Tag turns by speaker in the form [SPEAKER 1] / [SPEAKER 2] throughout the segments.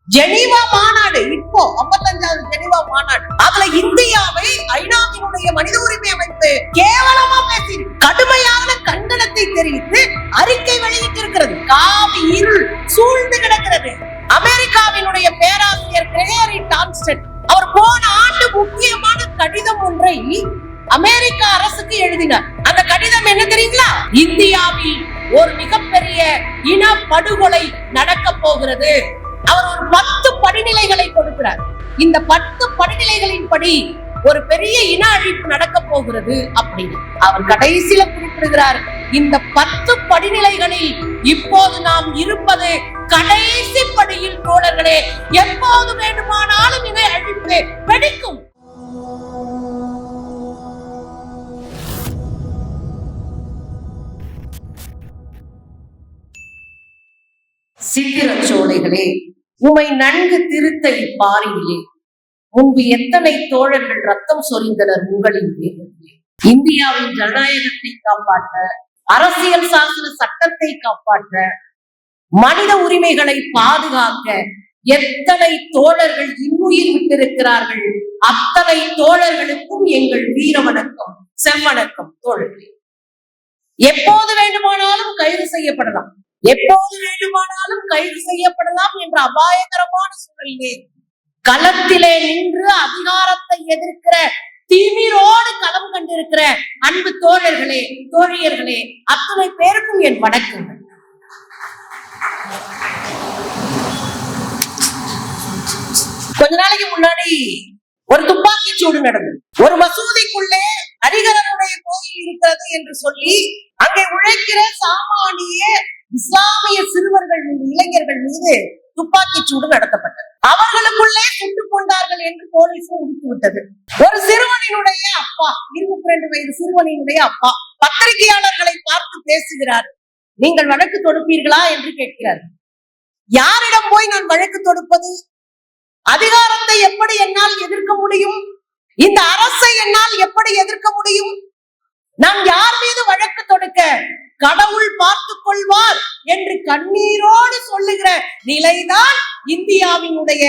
[SPEAKER 1] Geneva மாநாடு, இப்போ 55வது Geneva மாநாடு, அதுல இந்தியாவை ஐநாவினுடைய மனித உரிமை அமைப்பு கேவலமா பேசி கடுமையான கண்டனத்தை தெரிவித்து அறிக்கை வெளியிட்டிருக்கிறது. காவி இருள் சூழ்ந்து கிடக்கிறது. அமெரிக்காவினுடைய பேராசிரியர் கிரேகரி டான்ஸ்டன் அவர் போன ஆண்டு முக்கியமான கடிதம் ஒன்றை அமெரிக்க அரசுக்கு எழுதினார். அந்த கடிதம் என்ன தெரியுங்களா? இந்தியாவில் ஒரு மிகப்பெரிய இன படுகொலை நடக்க போகிறது. அவர் ஒரு 10 படிநிலைகளை கொடுக்கிறார். இந்த 10 படிநிலைகளின் படி ஒரு பெரிய இன அழிப்பு நடக்க போகிறது அப்படின்னு அவர் கடைசியில குறிப்பிடுகிறார். இந்த 10 படிநிலைகளில் இப்போது நாம் இருப்பது கடைசி படியில் தோழர்களே. எப்போது வேண்டுமானாலும் இன அழிப்பு வெடிக்கும். சித்திரச்சோலைகளே, உமை நன்கு திருத்த இப்பாரியிலே முன்பு எத்தனை தோழர்கள் ரத்தம் சொரிந்தனர் உங்களின் வேகத்திலே. இந்தியாவின் ஜனநாயகத்தை காப்பாற்ற, அரசியல் சாசன சட்டத்தை காப்பாற்ற, மனித உரிமைகளை பாதுகாக்க எத்தனை தோழர்கள் இன்னுயிர் விட்டிருக்கிறார்கள். அத்தனை தோழர்களுக்கும் எங்கள் வீர வணக்கம், செவ்வணக்கம். தோழர்களே, எப்போது வேண்டுமானாலும் கைது செய்யப்படலாம், எப்போது வேண்டுமானாலும் கைது செய்யப்படலாம் என்ற அபாயகரமான சூழலிலே களத்திலே நின்று அதிகாரத்தை எதிர்க்கிற திமிரோடு களம் கண்டிருக்கிற அன்பு தோழர்களே, தோழியர்களே, அத்தனை பேருக்கும் என் வணக்கங்கள். கொஞ்ச நாளைக்கு முன்னாடி ஒரு துப்பாக்கி சூடு நடந்தது. ஒரு மசூதிக்குள்ளே ஹரிஹரனுடைய கோயில் இருக்கிறது என்று சொல்லி அங்கே உழைக்கிற சாமானிய இஸ்லாமிய சிறுவர்கள் மீது, இளைஞர்கள் மீது துப்பாக்கி சூடு நடத்தப்பட்டது. அவர்களுக்குள்ளே சுட்டுக் கொண்டார்கள் என்று போலீஸ் விட்டது. ஒரு சிறுவனினுடைய அப்பா, 22 வயது சிறுவனினுடைய அப்பா பத்திரிகையாளர்களை பார்த்து பேசுகிறார். நீங்கள் வழக்கு தொடுப்பீர்களா என்று கேட்கிறார். யாரிடம் போய் நான் வழக்கு தொடுப்பது? அதிகாரத்தை எப்படி என்னால் எதிர்க்க முடியும்? இந்த அரசை என்னால் எப்படி எதிர்க்க முடியும்? நான் யார் மீது வழக்கு தொடுக்க? கடவுள் பார்த்துக் கொள்வார் என்று கண்ணீரோடு சொல்லுகிற நிலைதான் இந்தியாவினுடைய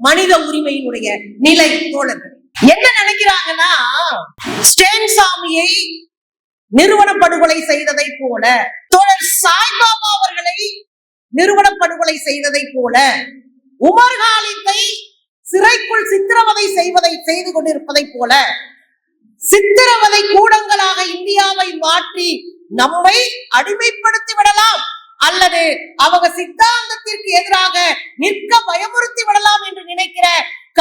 [SPEAKER 1] மனித உரிமையினுடைய நிலை. தோழர்கள் என்ன நினைக்கிறாங்கன்னா, ஸ்டேன் சாமியை நிறுவன படுகொலை செய்ததை போல, தோழர் சாய்பாபா அவர்களை நிறுவன படுகொலை செய்ததை போல, உமர் காலித்தை சிறைக்குள் சித்திரவதை செய்து கொண்டிருப்பதை போல சித்திரவதை கூடங்களாக இந்தியாவை மாற்றி நம்மை அடிமைப்படுத்தி விடலாம், அல்லது அவங்க சித்தாந்தத்திற்கு எதிராக நிற்க பயமுறுத்தி விடலாம் என்று நினைக்கிற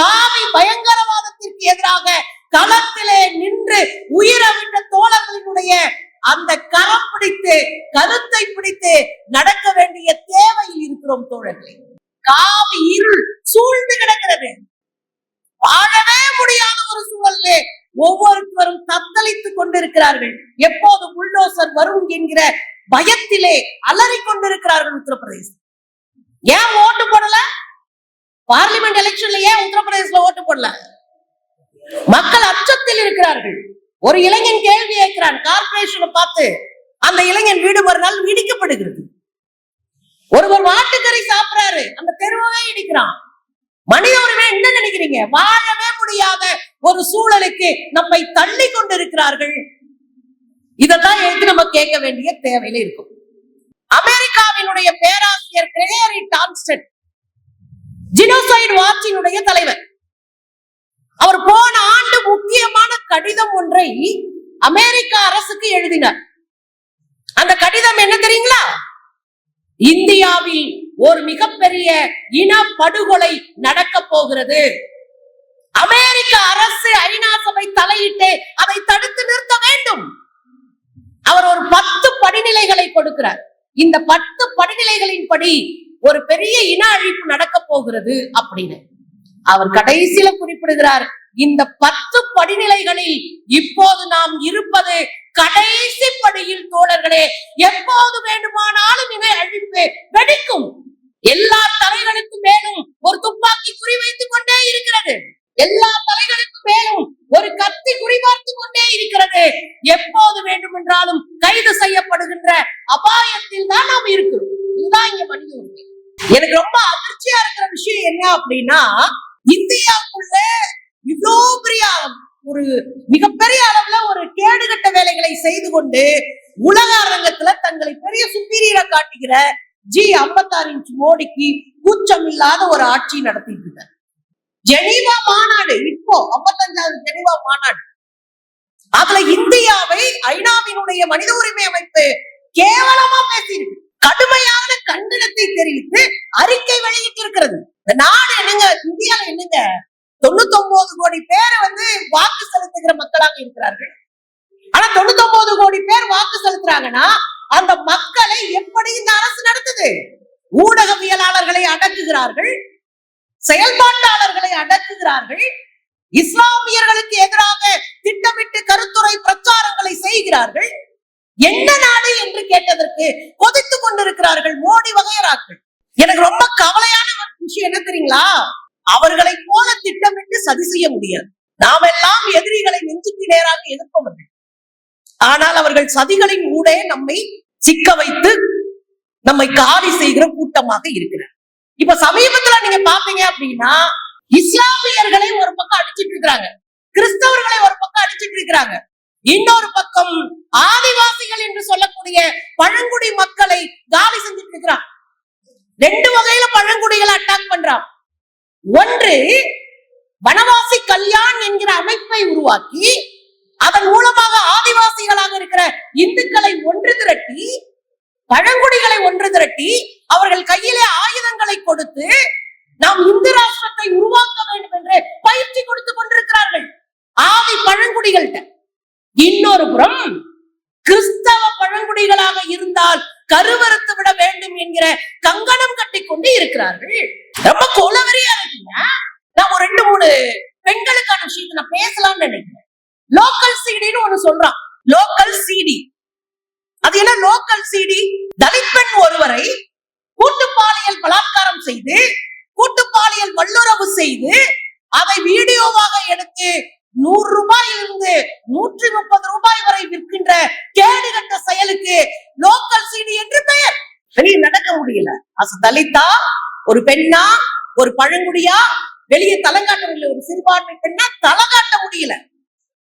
[SPEAKER 1] காவி பயங்கரவாதத்திற்கு எதிராக களத்திலே நின்று உயிரவிட்ட தோழர்களினுடைய அந்த கரம் பிடித்து, கருத்தை பிடித்து நடக்க வேண்டிய தேவையில் இருக்கிறோம் தோழர்களே. காவி இருள் சூழ்ந்து கிடக்கிறது. வாழவே முடியாத ஒரு சூழலே ஒவ்வொருவரும் தத்தளித்துக் கொண்டிருக்கிறார்கள். எப்போது புல்டோசர் வரும் என்கிற பயத்திலே அலறி கொண்டிருக்கிறார்கள். உத்தரப்பிரதேசம் ஏன் ஓட்டு போடல? பார்லிமெண்ட் எலெக்ஷன்ல ஏன் உத்தரப்பிரதேசல ஓட்டு போடல? மக்கள் அச்சத்தில் இருக்கிறார்கள். ஒரு இளைஞன் கேள்வி கேட்கிறான் கார்பரேஷனை பார்த்து. அந்த இளைஞன் வீடு மறுநாள் இடிக்கப்படுகிறது. ஒருவர் மாட்டுக்கறி சாப்பிடுறாரு, அந்த தெருவே இடிக்கிறான். மனித உரிமை என்ன நினைக்கிறீங்க? வாழவே முடியாத ஒரு சூழலுக்கு நம்மை தள்ளி கொண்டிருக்கிறார்கள். இதெல்லாம் எடுத்து நம்ம கேட்க வேண்டிய தேவையில இருக்கும். அமெரிக்காவினுடைய பேராசிரியர் கிரேகரி டான்ஸ்டன் ஜினோசைடு வாட்சினுடைய தலைவர். அவர் போன ஆண்டு முக்கியமான கடிதம் ஒன்றை அமெரிக்க அரசுக்கு எழுதினார். அந்த கடிதம் என்ன தெரியுங்களா? இந்தியாவில் ஒரு மிகப்பெரிய இன படுகொலை நடக்க போகிறது. அமெரிக்க அரசு, ஐநா சபை தலையிட்டு அதை தடுத்து நிறுத்த வேண்டும். அவர் ஒரு 10 படிநிலைகளை கொடுக்கிறார். இந்த 10 படிநிலைகளின் படி ஒரு பெரிய இன அழிப்பு நடக்க போகிறது அப்படின்னு அவர் கடைசியில குறிப்பிடுகிறார். இந்த 10 படிநிலைகளில் இப்போது நாம் இருப்பது கடைசி படியில் தோழர்களே. எப்போது வேண்டுமானாலும் இன அழிப்பு வெடிக்கும். எல்லா தலைகளுக்கும் மேலும் ஒரு துப்பாக்கி குறிவைத்துக் கொண்டே இருக்கிறது. எல்லா தலைகளுக்கும் மேலும் ஒரு கத்தி குறிபார்த்துக் கொண்டே இருக்கிறது. எப்போது வேண்டுமென்றாலும் கைது செய்யப்படுகின்ற அபாயத்தில் தான் நாம் இருக்கிறோம். இதுதான் இங்க மனித உரிமை. எனக்கு ரொம்ப அதிர்ச்சியா இருக்கிற விஷயம் என்ன அப்படின்னா, இந்தியாவுக்குள்ள இவ்வளோ பெரிய ஒரு மிகப்பெரிய அளவுல ஒரு கேடுகட்ட வேலைகளை செய்து கொண்டு உலக அரங்கத்துல தங்களை பெரிய சுப்பீரியரா காட்டுகிற G56 இன்ச் மோடிக்கு கூச்சம் இல்லாத ஒரு ஆட்சி நடத்திட்டு இருக்க. ஜெனீவா மாநாடு, இப்போ 55வது ஜெனீவா மாநாடு, அதுல இந்தியாவை ஐநாவினுடைய மனித உரிமை அமைப்பு கேவலமா பேசியிருக்கு. கடுமையான கண்டனத்தை தெரிவித்து அறிக்கை வெளியிட்டிருக்கிறது. இந்த நாடு என்னங்க, இந்தியால என்னங்க 99 கோடி பேர் வாக்கு செலுத்துகிற மக்களாக இருக்கிறார்கள். ஆனா 99 கோடி பேர் வாக்கு செலுத்துறாங்கன்னா அந்த மக்களை எப்படி இந்த அரசு நடத்துது? ஊடகவியலாளர்களை அடக்குகிறார்கள், செயல்பாட்டாளர்களை அடக்குகிறார்கள், இஸ்லாமியர்களுக்கு எதிராக திட்டமிட்டு கருத்துரை பிரச்சாரங்களை செய்கிறார்கள். என்ன நாடு என்று கேட்டதற்கு கொதித்துக் கொண்டிருக்கிறார்கள் மோடி வகையராக்கள். எனக்கு ரொம்ப கவலையான விஷயம் என்ன தெரியுங்களா? அவர்களை போல திட்டமிட்டு சதி செய்ய முடியாது. நாம் எல்லாம் எதிரிகளை நெஞ்சுக்கு நேராக எதிர்ப்பவர்கள். ஆனால் அவர்கள் சதிகளின் ஊடே நம்மை சிக்க வைத்து நம்மை காலி செய்கிற கூட்டமாக இருக்கிறார். இப்ப சமீபத்துல நீங்க பாத்தீங்க அப்படின்னா, இஸ்லாமியர்களை ஒரு பக்கம் அடிச்சிட்டு இருக்கிறாங்க, கிறிஸ்தவர்களை ஒரு பக்கம் அடிச்சிட்டு இருக்கிறாங்க, இன்னொரு பக்கம் ஆதிவாசிகள் என்று சொல்லக்கூடிய பழங்குடி மக்களை காலி செஞ்சுட்டு இருக்கிறான். ரெண்டு வகையில பழங்குடிகளை அட்டாக் பண்றான். ஒன்று, வனவாசி கல்யாண் என்கிற அமைப்பை உருவாக்கி அதன் மூலமாக ஆதிவாசிகளாக இருக்கிற இந்துக்களை ஒன்று திரட்டி, பழங்குடிகளை ஒன்று திரட்டி அவர்கள் கையிலே ஆயுதங்களை கொடுத்து நாம் இந்து ராஷ்டிரத்தை உருவாக்க வேண்டும் என்று பயிற்சி கொடுத்து கொண்டிருக்கிறார்கள் ஆதி பழங்குடிகள்கிட்ட. இன்னொரு புறம் கிறிஸ்தவ பழங்குடிகளாக இருந்தால் கருவறுத்து விட வேண்டும் என்கிற கங்கணம் கட்டி கொண்டு இருக்கிறார்கள். ரொம்ப கொலவெறியா இருக்குங்க. நான் ஒரு 2-3 பெண்களுக்கான விஷயத்தை நான் பேசலாம்னு நினைக்கிறேன். லோக்கல் சிடின்னு ஒண்ணு சொல்றான். லோக்கல் சிடி, அது என்ன லோக்கல் சிடி? தலித் பெண் ஒருவரை கூட்டுப்பாலியல் பலாத்காரம் செய்து, கூட்டுப்பாலியல் வல்லுறவு செய்து, அதை வீடியோவாக எடுத்து 100 ரூபாயிலிருந்து 130 ரூபாய் வரை விற்கின்ற கேடுகட்ட செயலுக்கு லோக்கல் சிடி என்று பெயர். வெளியே நடக்க முடியல. அது தலித்தா, ஒரு பெண்ணா, ஒரு பழங்குடியா, வெளியே தலங்காட்ட முடியல. ஒரு சிறுபான்மை பெண்ணா தலங்காட்ட முடியல.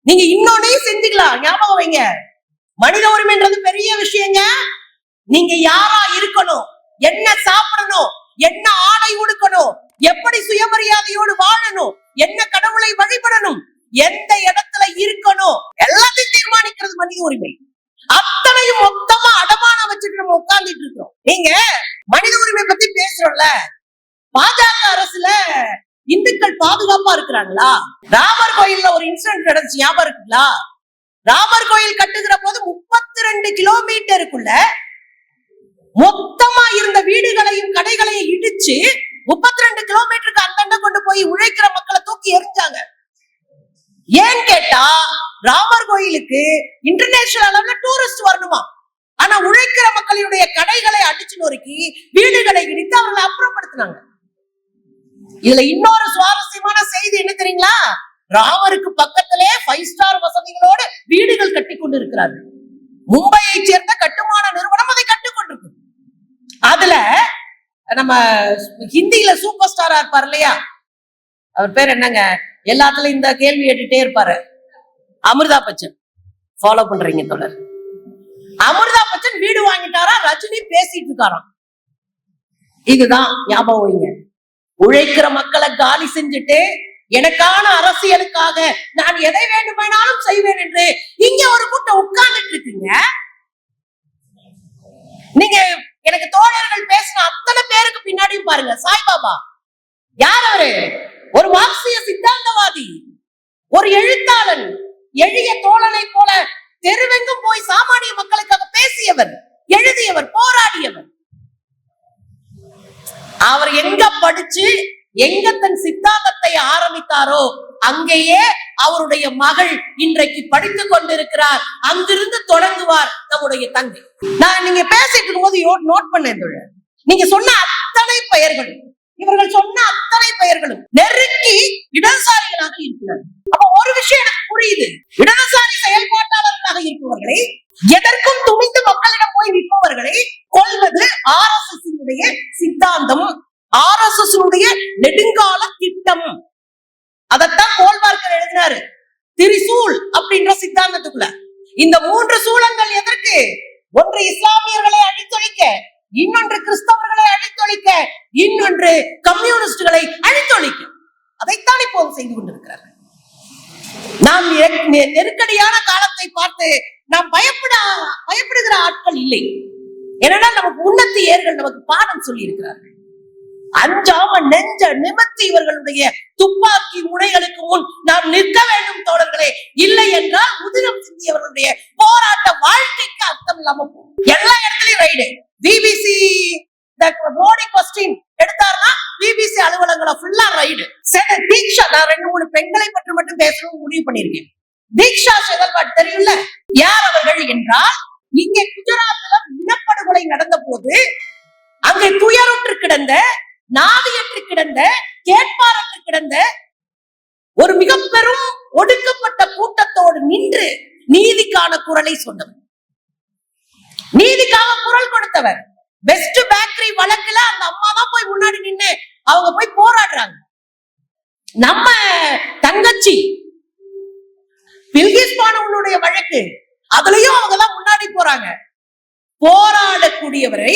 [SPEAKER 1] நீங்க இன்னொன்னையும் செஞ்சுக்கலாம், ஞாபகம் வைங்க. மனித உரிமைன்றது பெரிய விஷயங்க. நீங்க யாரா இருக்கணும், என்ன சாப்பிடணும், என்ன ஆடை உடுக்கணும், எப்படி சுயமரியாதையோடு வாழணும், என்ன கடவுளை வழிபடணும், எந்த இடத்துல இருக்கணும், எல்லாத்தையும் தீர்மானிக்கிறது மனித உரிமை. அத்தனையும் மொத்தமா அடமானம் வச்சுட்டு நம்ம உட்கார்ந்துட்டு இருக்கோம். நீங்க மனித உரிமை பத்தி பேசுறோம்ல, பாஜக அரசுல இந்துக்கள் பாதுகாப்பா இருக்கிறாங்களா? ராமர் கோயில்ல ஒரு இன்சிடென்ட் நடந்துச்சு, ஞாபகம் இருக்குங்களா? ராமர் கோயில் கட்டுகிற போது 32 கிலோமீட்டருக்குள்ள மொத்தமா இருந்த வீடுகளையும் கடைகளையும் இடிச்சு 32 கிலோமீட்டருக்கு அந்தண்ட கொண்டு போய் உழைக்கிற மக்களை தூக்கி எரிஞ்சாங்க. ஏன் கேட்டா, ராமர் கோயிலுக்கு இன்டர்நேஷனல் அளவுல டூரிஸ்ட் வரணுமா. ஆனா உழைக்கிற மக்களுடைய கடைகளை அடிச்சு நொறுக்கி வீடுகளை இடித்து அவர்களை அப்புறப்படுத்தினாங்க. இதுல இன்னொரு சுவாரஸ்யமான செய்தி என்ன தெரியுங்களா? ராமருக்கு பக்கத்திலே 5 ஸ்டார் வசதிகளோடு வீடுகள் கட்டி கொண்டு இருக்கிறார்கள். மும்பையை சேர்ந்த கட்டுமான நிறுவனம் அதை கட்டிக் கொண்டிருக்கு. அதுல நம்ம ஹிந்தியில சூப்பர் ஸ்டாரா இருப்பார் இல்லையா, அவர் பேர் என்னங்க, எல்லாத்துலயும் இந்த கேள்வி கேட்டுட்டே இருப்பாரு, அமிர்தா பச்சன். ஃபாலோ பண்றீங்க தொடர். அமிர்தா பச்சன் வீடு வாங்கிட்டாரா, ரஜினி பேசிட்டு இருக்காராம். இதுதான் ஞாபகம் வைங்க. உழைக்கிற மக்களை காலி செஞ்சுட்டு எனக்கான அரசியலுக்காக நான் எதை வேண்டுமானாலும் செய்வேன் என்று இங்க ஒரு கூட்டம் உட்கார்ந்துட்டு இருக்குங்க. நீங்க எனக்கு தோழர்கள் பேசின அத்தனை பேருக்கு பின்னாடியும் பாருங்க, சாய்பாபா யார்? அவரு ஒரு மார்க்சிய சித்தாந்தவாதி, ஒரு எழுத்தாளன், எளிய தோழனை போல தெருவெங்கும் போய் சாமானிய மக்களுக்காக பேசியவர், எழுதியவர், போராடியவர். அவர் எங்க படிச்சு எங்க தன் சித்தாந்தத்தை ஆரம்பித்தாரோ அங்கேயே அவருடைய மகள் இன்றைக்கு படித்துக் கொண்டிருக்கிறார். அங்கிருந்து தொடங்குவார் நம்முடைய தங்கை. நான் நீங்க பேசிட்டு இருக்கும்போது நோட் பண்ணேன், நீங்க சொன்ன அத்தனை பெயர்களும், இவர்கள் சொன்ன அத்தனை பெயர்களும் நெருக்கி இடதுசாரிகளாக இருக்கிறார். அப்ப ஒரு விஷயம் எனக்கு புரியுது, இடதுசாரி செயல்பாட்டாளர்களாக இருப்பவர்களை எதற்கும் துணிந்து மக்களிடம் போய் நிற்பவர்களை கொள்வது RSS சித்தாந்தம், RSS நெடுங்கால திட்டம். அதத்தான் கோல்வார்க்கர் எழுதினாரு திரிசூல் அப்படின்ற சித்தாந்தத்துக்குள்ள. இந்த 3 சூலங்கள் எதற்கு? ஒன்று இஸ்லாமியர்களை அழித்தொழிக்க, இன்னொன்று கிறிஸ்தவர்களை அழித்தொழிக்க, இன்னொன்று கம்யூனிஸ்டுகளை அழித்தொழிக்க. அதைத்தான் இப்போது செய்து கொண்டிருக்கிறார்கள். நாம் நெருக்கடியான காலத்தை பார்த்து நாம் பயப்படுகிற ஆட்கள் இல்லை. ஏனென்றால் நமக்கு உன்னத்தி ஏர்கள் நமக்கு பாடம் சொல்லி இருக்கிறார்கள். அஞ்சாம நெஞ்ச நிமிர்த்தி இவர்களுடைய துப்பாக்கி முனைகளுக்கு முன் நாம் நிற்க வேண்டும் தோழர்களே. இல்லை என்றால் உதிரம் சிந்தியவர்களுடைய போராட்ட வாழ்க்கைக்கு அர்த்தம் இல்லாம போகும். எல்லா இடத்துலயும் ரைடு. பிபிசி மோடி கொஸ்டின் எடுத்தாருன்னா பிபிசி அலுவலகங்களை ஃபுல்லா ரைடு. தீக்ஷா, நான் 2-3 பெண்களை பற்றி மட்டும் பேசணும் முடிவு பண்ணிருக்கேன். தீக்ஷா செகல்வாட் தெரியும்ல, யார் அவர்கள் என்றால், இங்கே குஜராத்ல இனப்படுகொலை நடந்த போது அங்கே துயருற்று கிடந்த, நாதியற்று கிடந்த, கேட்பாரற்று கிடந்த ஒரு மிக பெரும் ஒடுக்கப்பட்ட கூட்டத்தோடு நின்று நீதிக்கான குரலை சொன்னவர், நீதிக்காக குரல் கொடுத்தவர். பெஸ்ட் பேக்கரி வழக்குல அந்த அம்மா தான் போய் முன்னாடி நின்று அவங்க போய் போராடுறாங்க. நம்ம தங்கச்சி பில்கிஸ் பானுடைய வழக்கு, அதுலயும் அவங்க தான் முன்னாடி போறாங்க. போராடக்கூடியவரை,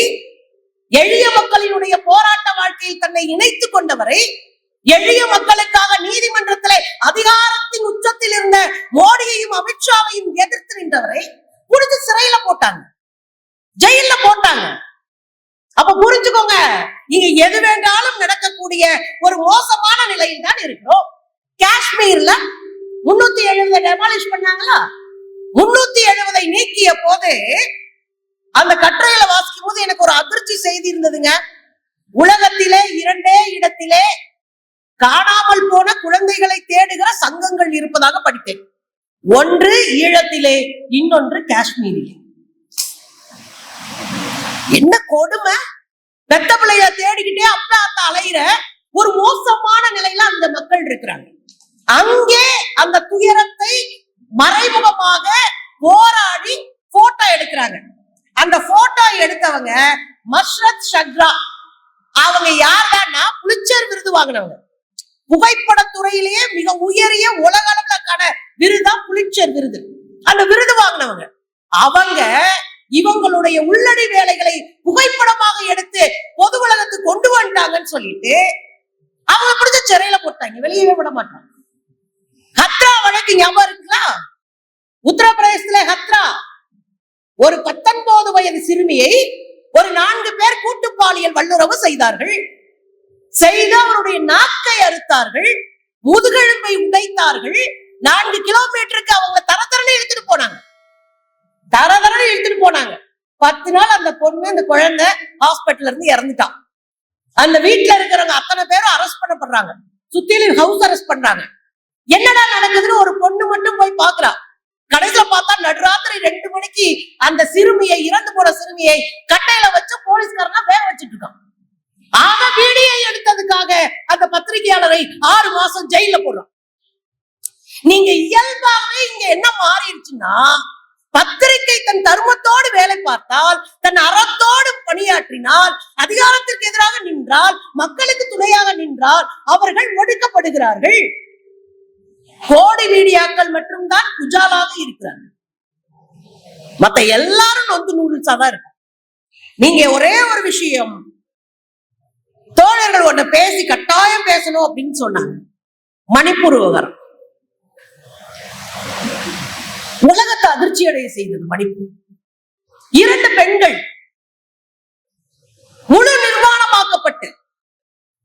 [SPEAKER 1] எளிய மக்களினுடைய போராட்ட வாழ்க்கையில் தன்னை இணைத்துக் கொண்டவரை, எளிய மக்களுக்காக நீதிமன்றத்திலே அதிகாரத்தின் உச்சத்தில் இருந்த மோடியையும் அமித்ஷாவையும் எதிர்த்து நின்றவரை புடிச்சு சிறையில போட்டாங்க, ஜெயில போட்டாங்க. அப்ப புரிஞ்சுக்கோங்க, இங்க எது வேண்டாலும் நடக்கக்கூடிய ஒரு மோசமான நிலையில் தான் இருக்கிறோம். காஷ்மீர்ல 370 டெமாலிஷ் பண்ணாங்களா? 370 நீக்கிய போது அந்த கட்டுரையில வாசிக்கும் போது எனக்கு ஒரு அதிர்ச்சி செய்தி இருந்ததுங்க. உலகத்திலே 2 இடத்திலே காணாமல் போன குழந்தைகளை தேடுகிற சங்கங்கள் இருப்பதாக படித்தேன். ஒன்று ஈழத்திலே, இன்னொன்று காஷ்மீரிலே. என்ன கொடுமை! பெத்த பிள்ளைய தேடிக்கிட்டே அப்பா அத்தா அலையிற ஒரு மோசமான நிலையில அந்த மக்கள் இருக்கிறாங்க. அங்கே அந்த துயரத்தை மறைமுகமாக போராடி போட்டோ எடுக்கிறாங்க. அந்த போட்டோ எடுத்தவங்க மஷ்ரத் ஷக்ரா. அவங்க யாருன்னா புலிட்சர் விருது வாங்கினவங்க. புகைப்படத்துறையிலேயே மிக உயரிய உலக அளவுக்கான விருதா புலிட்சர் விருது. அந்த விருது வாங்கினவங்க அவங்க இவங்களுடைய உள்ளடி வேலைகளை புகைப்படமாக எடுத்து பொது உலகத்துக்கு கொண்டு வந்துட்டாங்கன்னு சொல்லிட்டு அவங்க பிடிச்ச சிறையில போட்டாங்க, வெளியவே விட மாட்டாங்க. ஹத்ரா வழக்கு ஞாபகம் இருக்குங்களா? உத்தரப்பிரதேசத்துல ஹத்ரா ஒரு 19 வயது சிறுமியை ஒரு 4 பேர் கூட்டு பாலியல் வல்லுறவு செய்தார்கள். செய்து அவருடைய நாக்கை அறுத்தார்கள், முதுகெலும்பை உடைத்தார்கள். 4 கிலோமீட்டருக்கு அவங்க தரதரன்னு இழுத்துட்டு போனாங்க. 10 நாள் அந்த பொண்ணு, அந்த குழந்தை ஹாஸ்பிட்டல்ல இருந்து இறந்துட்டான். அந்த வீட்டுல இருக்கிறவங்க அத்தனை பேரும் அரெஸ்ட் பண்ணப்படுறாங்க, சுத்திலும் ஹவுஸ் அரெஸ்ட் பண்றாங்க. என்னடா நடக்குதுன்னு ஒரு பொண்ணு மட்டும் போய் பாக்குறா. கடைசியில பார்த்தா நடுராத்திரி 2 மணிக்கு அந்த சிறுமியை, இறந்து போன சிறுமியை கட்டையில வச்சு போலீஸ்காரனா வேக வச்சுட்டு இருக்கான். ஆக வீடியோ எடுத்ததுக்காக அந்த பத்திரிகையாளரை 6 மாசம் ஜெயில போடுறான். நீங்க இயல்பாகவே இங்க என்ன மாறிடுச்சுன்னா, பத்திரிகை தன் தர்மத்தோடு வேலை பார்த்தால், தன் அறத்தோடு பணியாற்றினால், அதிகாரத்திற்கு எதிராக நின்றால், மக்களுக்கு துணையாக நின்றால் அவர்கள் ஒடுக்கப்படுகிறார்கள். கோடி மீடியாக்கள் மட்டும் தான் குஜாலாக இருக்கிறார்கள். மத்த எல்லாரும் நொந்து நூடுல்ஸா தான் இருக்கும். நீங்க ஒரே ஒரு விஷயம், தோழர்கள் ஒன்ன பேசி கட்டாயம் பேசணும் அப்படின்னு சொன்னாங்க. மணிப்பூர் விவகாரம் உலகத்தை அதிர்ச்சி அடைய செய்தது. மணிப்பூர் 2 பெண்கள் முழு நிர்வாணமாக்கப்பட்டு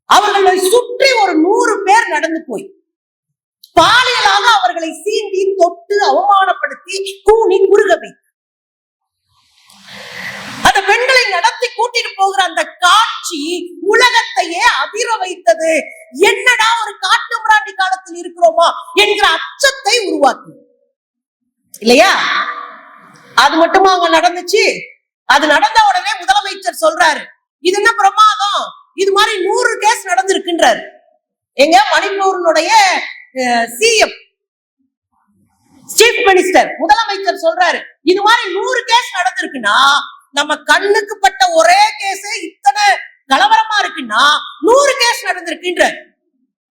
[SPEAKER 1] அவர்களை சுற்றி ஒரு 100 பேர் நடந்து போய் பாலியலாக அவர்களை சீண்டி, தொட்டு, அவமானப்படுத்தி, கூனி குறுக வைத்து அந்த பெண்களை நடத்தி கூட்டிட்டு போகிற அந்த காட்சி உலகத்தையே அதிர வைத்தது. என்னடா ஒரு காட்டு மிராண்டி காலத்தில் இருக்கிறோமா என்கிற அச்சத்தை உருவாக்கு இல்லையா? அது மட்டுமா அங்க நடந்துச்சு? அது நடந்த உடனே முதலமைச்சர் சொல்றாரு, இது என்ன பிரமாதம், இது மாதிரி 100 கேஸ் நடந்திருக்குன்றாரு. எங்க மணிப்பூரினுடைய சிஎம் ஸ்ரீ சீஃப் மினிஸ்டர் முதலமைச்சர் சொல்றாரு, இது மாதிரி 100 கேஸ் நடந்திருக்குன்னா நம்ம கண்ணுக்கு பட்ட ஒரே கேஸ் இத்தனை கலவரமா இருக்குன்னா 100 கேஸ் நடந்திருக்குன்ற.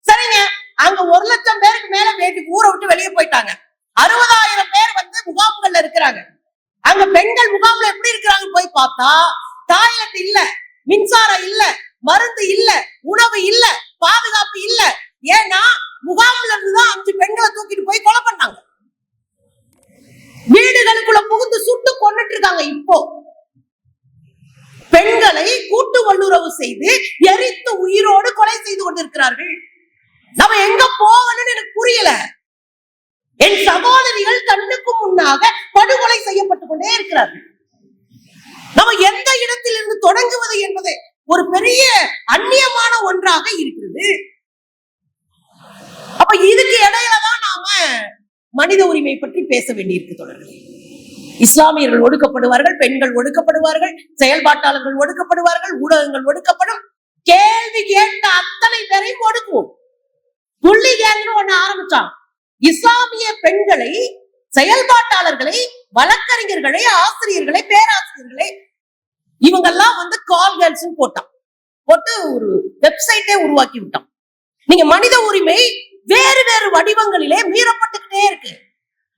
[SPEAKER 1] சரிங்க, அங்க 1,00,000 பேருக்கு மேல ஊரை விட்டு வெளியே போயிட்டாங்க. 60,000 பேர் முகாம்கள்ல இருக்கிறாங்க. அங்க பெண்கள் முகாம்ல எப்படி இருக்கிறாங்க போய் பார்த்தா, டாய்லெட் இல்ல, மின்சாரம் இல்ல, மருந்து இல்ல, உணவு இல்ல, பாதுகாப்பு இல்ல. ஏன்னா முகாம்ல இருந்துதான் 5 பெண்களை தூக்கிட்டு போய் கொலை பண்ணாங்க. வீடுகளுக்குள்ள புகுந்து சுட்டு கொன்னுட்டு இருக்காங்க. இப்போ பெண்களை கூட்டு வல்லுறவு செய்து எரித்து உயிரோடு கொலை செய்து கொண்டிருக்கிறார்கள். நம்ம எங்க போகணும்னு எனக்கு புரியல. என் சகோதரிகள் கண்ணுக்கு முன்னாக படுகொலை செய்யப்பட்டுக் கொண்டே இருக்கிறார்கள். நம்ம எந்த இடத்தில் இருந்து தொடங்குவது என்பது ஒரு பெரிய அந்நியமான ஒன்றாக இருக்கிறது. அப்ப இதுக்கு இடையிலதான் நாம மனித உரிமை பற்றி பேச வேண்டியிருக்கு. தொடர்கள் இஸ்லாமியர்கள் ஒடுக்கப்படுவார்கள், பெண்கள் ஒடுக்கப்படுவார்கள், செயல்பாட்டாளர்கள் ஒடுக்கப்படுவார்கள், ஊடகங்கள் ஒடுக்கப்படும். கேள்வி கேட்ட அத்தனை பேரையும் ஒடுக்குவோம். புள்ளி கேங்னு ஒண்ணு ஆரம்பிச்சான். இஸ்லாமிய பெண்களை, செயல்பாட்டாளர்களை, வழக்கறிஞர்களை, ஆசிரியர்களை, பேராசிரியர்களை இவங்கெல்லாம் கால் கேர்ள்ஸ் போட்டு ஒரு வெப்சைட்டே உருவாக்கி விட்டான். நீங்க மனித உரிமை வேறு வேறு வடிவங்களிலே மீறப்பட்டுக்கிட்டே இருக்கு.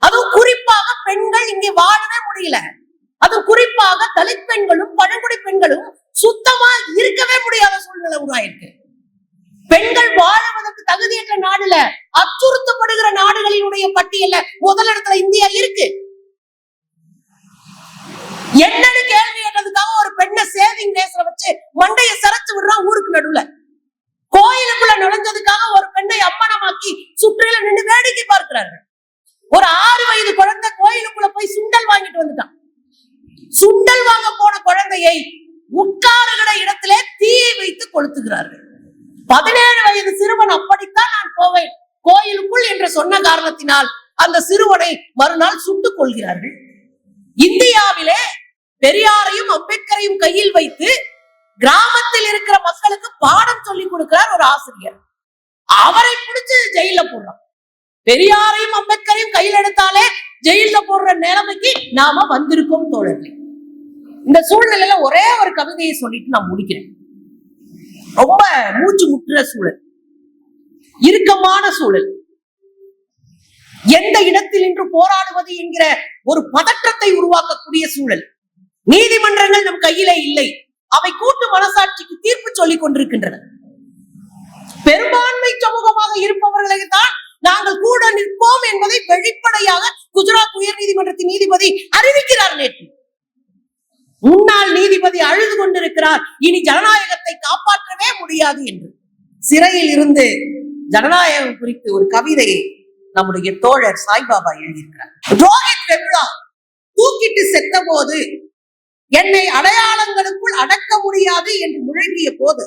[SPEAKER 1] அதுவும் குறிப்பாக பெண்கள் இங்கே வாழவே முடியல. அதுவும் குறிப்பாக தலித் பெண்களும் பழங்குடி பெண்களும் சுத்தமா இருக்கவே முடியாத சூழ்நிலை உருவாயிருக்கு. பெண்கள் வாழ்வதற்கு தகுதியற்ற நாடுல, அச்சுறுத்தப்படுகிற நாடுகளினுடைய பட்டியல்ல முதலிடத்துல இந்தியா இருக்கு. என்னன்னு கேள்வி கேட்டதுக்காக ஒரு பெண்ணை சேவிங் ரேஸ்ல வச்சு மண்டைய சரைச்சு விடுறான் ஊருக்கு நடுவுல. கோயிலுக்குள்ள நுழைஞ்சதுக்காக ஒரு பெண்ணை அம்மனமாக்கி சுற்றில நின்று வேடிக்கை பார்க்கிறார்கள். ஒரு 6 வயது குழந்தை கோயிலுக்குள்ள போய் சுண்டல் வாங்கிட்டு வந்துட்டான். சுண்டல் வாங்க போன குழந்தையை உட்காருகிற இடத்திலே தீயை வைத்து கொளுத்துகிறார்கள். 17 வயது சிறுவன் அப்படித்தான் நான் போவேன் கோயிலுக்குள் என்று சொன்ன காரணத்தினால் அந்த சிறுவனை மறுநாள் சுட்டுக் கொள்கிறார்கள். இந்தியாவிலே பெரியாரையும் அம்பேத்கரையும் கையில் வைத்து கிராமத்தில் இருக்கிற மக்களுக்கு பாடம் சொல்லி கொடுக்கிறார் ஒரு ஆசிரியர். அவரை பிடிச்சு ஜெயில போடுறான். பெரியாரையும் அம்பேத்கரையும் கையில் எடுத்தாலே ஜெயில போடுற நிலைமைக்கு நாம வந்திருக்கோம் தோழர்களே. இந்த சூழ்நிலையில ஒரே ஒரு கவிதையை சொல்லிட்டு நான் முடிக்கிறேன். ரொம்ப மூச்சு முற்றுற சூழல், இறுக்கமான சூழல், எந்த இடத்தில் இன்று போராடுவது என்கிற ஒரு பதற்றத்தை உருவாக்கக்கூடிய சூழல். நீதிமன்றங்கள் நம் கையிலே இல்லை, அவை கூட்டு மனசாட்சிக்கு தீர்ப்பு சொல்லிக் கொண்டிருக்கின்றன. பெரும்பான்மை சமூகமாக இருப்பவர்களை தான் நாங்கள் கூட நிற்போம் என்பதை வெளிப்படையாக குஜராத் உயர் நீதிமன்றத்தின் நீதிபதி அறிவிக்கிறார். நேற்று முன்னாள் நீதிபதி அழுது கொண்டிருக்கிறார், இனி ஜனநாயகத்தை காப்பாற்றவே முடியாது என்று. சிறையில் இருந்து ஜனநாயகம் குறித்து ஒரு கவிதையை நம்முடைய தோழர் சாய்பாபா எழுதியிருக்கிறார். ரோஹித் வெமுலா தூக்கிட்டு செத்த போது என்னை அடையாளங்களுக்குள் அடக்க முடியாது என்று முழங்கிய போது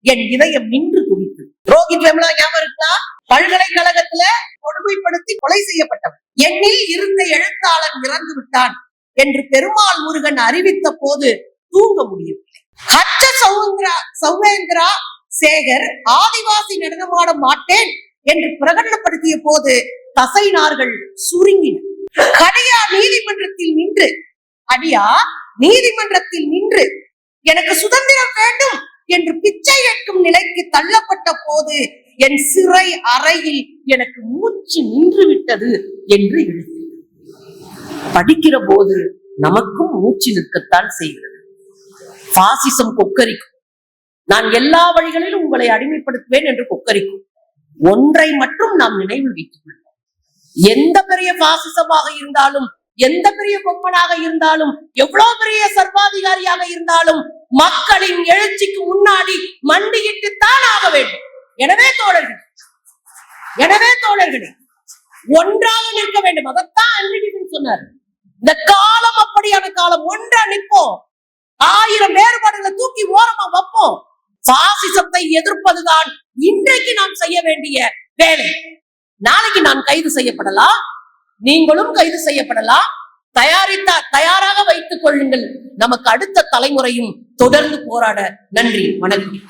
[SPEAKER 1] என் இதயம் நின்று துடித்து. ரோஹித் வெமுலா ஞாபகம் இருக்கா? பல்கலைக்கழகத்துல கொடுமைப்படுத்தி கொலை செய்யப்பட்டவர். என்னில் இருந்த எழுத்தாளன் இறந்து விட்டான் என்று பெருமாள் முருகன் அறிவித்த போது தூங்க முடியவில்லை. ஹச்ச சௌவேந்திரா சேகர் ஆதிவாசி நடனமாட மாட்டேன் என்று பிரகடனப்படுத்திய போது தசை நார்கள் சுருங்கின. கடையா நீதிமன்றத்தில் நின்று எனக்கு சுதந்திரம் வேண்டும் என்று பிச்சை கேட்கும் நிலைக்கு தள்ளப்பட்ட போது என் சிறை அறையில் எனக்கு மூச்சு நின்று விட்டது என்று எழுதி. படிக்கிற போது நமக்கும் மூச்சு நிற்கத்தான் செய்கிறது. பாசிசம் கொக்கரிக்கும், நான் எல்லா வழிகளிலும் உங்களை அடிமைப்படுத்துவேன் என்று கொக்கரிக்கும். ஒன்றை மட்டும் நாம் நினைவில் வைத்துக் கொள்வோம். எந்த பெரிய பாசிசமாக இருந்தாலும், எந்த பெரிய கொப்பனாக இருந்தாலும், எவ்வளவு பெரிய சர்வாதிகாரியாக இருந்தாலும் மக்களின் எழுச்சிக்கு முன்னாடி மண்டியிட்டுத்தான் ஆக வேண்டும். எனவே தோழர்களே ஒன்றாக நிற்க வேண்டும். அதைத்தான் அன்றைக்கு சொன்னார். இந்த காலம் அப்படியான காலம். ஒன்றா நிற்போம், 1000 வேறுபாடுகளை தூக்கி ஓரமா வைப்போம். பாசிசத்தை எதிர்ப்பதுதான் இன்றைக்கு நாம் செய்ய வேண்டிய வேலை. நாளைக்கு நான் கைது செய்யப்படலாம், நீங்களும் கைது செய்யப்படலாம். தயாராக வைத்துக் கொள்ளுங்கள். நமக்கு அடுத்த தலைமுறையும் தொடர்ந்து போராட. நன்றி, வணக்கம்.